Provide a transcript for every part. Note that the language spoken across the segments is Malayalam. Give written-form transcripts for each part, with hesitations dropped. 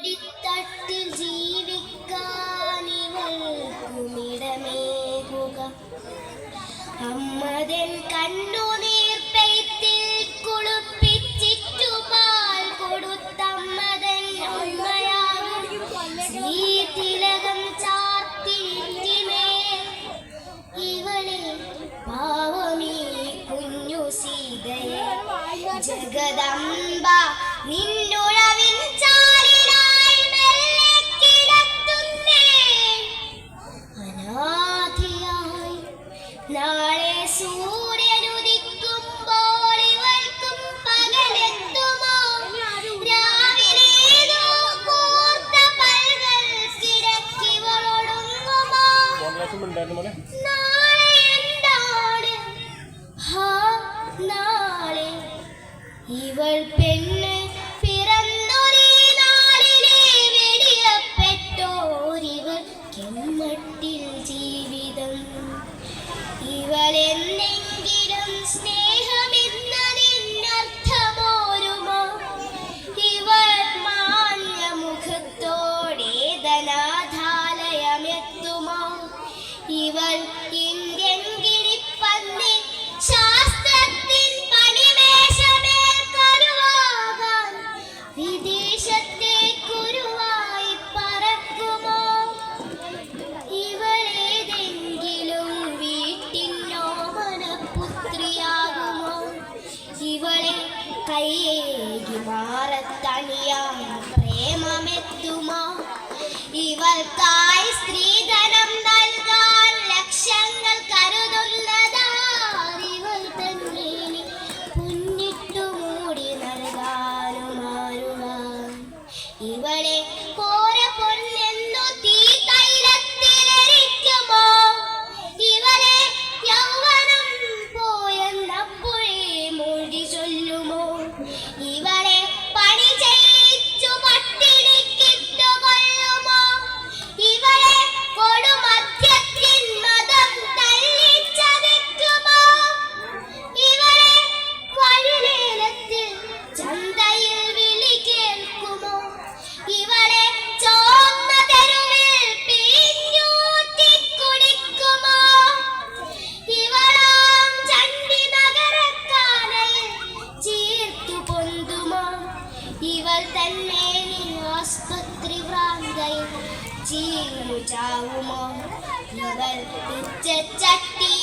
മടിത്തട്ടിൽ ജീവിക്കാനിവൾക്കുമിടമേകുക അമ്മതൻ കണ്ണുനീർ പെയ്ത്തിൽ കുളിപ്പിച്ചിട്ടു പാൽ കൊടുത്തമ്മതൻ അമ്മയാകും നീ തിലകം ചാർത്തിയിട്ടിമേ ഇവളെ പാവമീ കുഞ്ഞു സീതയെ ജഗദംബ നിന്നുഴവിൻ ചാലിലായി മെല്ലെ കിടത്തുന്നേ അനാഥയായി നാളെ സൂര്യനുദിക്കുമ്പോൾ ഇവൾക്കും പകലെത്തുമോ രാവിലേതോ കൂർത്ത പൽകൾ കിടക്കിവളൊടുങ്ങുമോ നാളെ എന്താണ് നാളെ ഇവൾ പെണ്ണ് പിറന്നൊരീ നാളിലെ വെടിയപ്പെട്ടോരിവൾ കെമ്മട്ടിൽ ജീവിതം ഇവളെന്തെങ്കിലും സ്നേഹമെന്നതിനർത്ഥമോരുമോ ഇവൾ മാന്യമുഖത്തോടെ ധനാഥാലയമെത്തുമോ ഇവൾ ഇന്ത്യൻ ഗിരിപ്പന്നി ശാസ്ത്രത്തിൻ പണിമേശമേൽ കരുവാകാൻ വിദേശത്തെ കുരുവായി പറക്കുമോ ഇവളേതെങ്കിലും വീട്ടിനോ മനപുത്രിയാകുമോ ഇവളെ കൈയേകി മാറത്തണിയാൻ പ്രേമമെത്തുമോ ഇവൾക്കായി സ്ത്രീധനം നൽകാൻ ലക്ഷങ്ങൾ കരുതുന്നതാരിവൾ തന്നെ പുന്നിട്ടു മൂടി നൽകാനുമാറുവാൻ ഇവളെ കോര പൊന്നെന്നു തീ തൈലത്തിലെരിക്കുമോ ഇവളെ യൗവനം പോയെന്നപ്പോഴേ മൊഴി ചൊല്ലുമോ ഇവളെ പണി ചെയ്യിച്ചു പട്ടിണിക്കിട്ടു കൊല്ലുമോ ഇവളെ കൊടുമധ്യത്തിൻ മതം തല്ലിച്ചതയ്ക്കുമോ ഇവളെ വഴിലേലത്തിൽ ചന്തയിൽ വിളി കേൾക്കുമോ ഇവളെ ചോന്ന തെരുവിൽ പിഴിഞ്ഞൂറ്റി കുടിക്കുമോ ഇവളാം ചണ്ഡി നഗരക്കാനയിൽ ചീർത്തു പൊന്തുമോ ഇവൾ തന്നെ ആസ്പത്രി ഭ്രാന്തയിൽ ചീഞ്ഞു ചാവുമോ ഇവൾ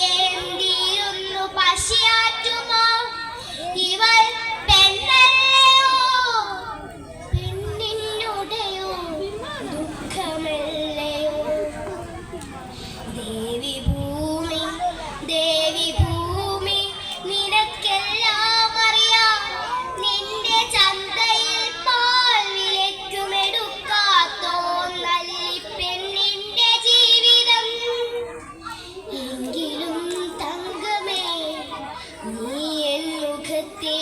ഉച്ചച്ചട്ടിയേന്തിയൊന്നു പശിയാറ്റുമോ ഇവൾ പെണ്ണല്ലയോ പെണ്ണിനുടയോ ദുഃഖമല്ലയോ ദേവി ഭൂമി നിനക്കെല്ലാം അറിയാം നിന്റെ ചന്തയിൽ പാൽ വിലക്കുമെടുക്കാത്തോ നല്ലി പെണ്ണിന്റെ ജീവിതം എങ്കിലും തങ്കമേ നീ എൻ മുഖത്തെ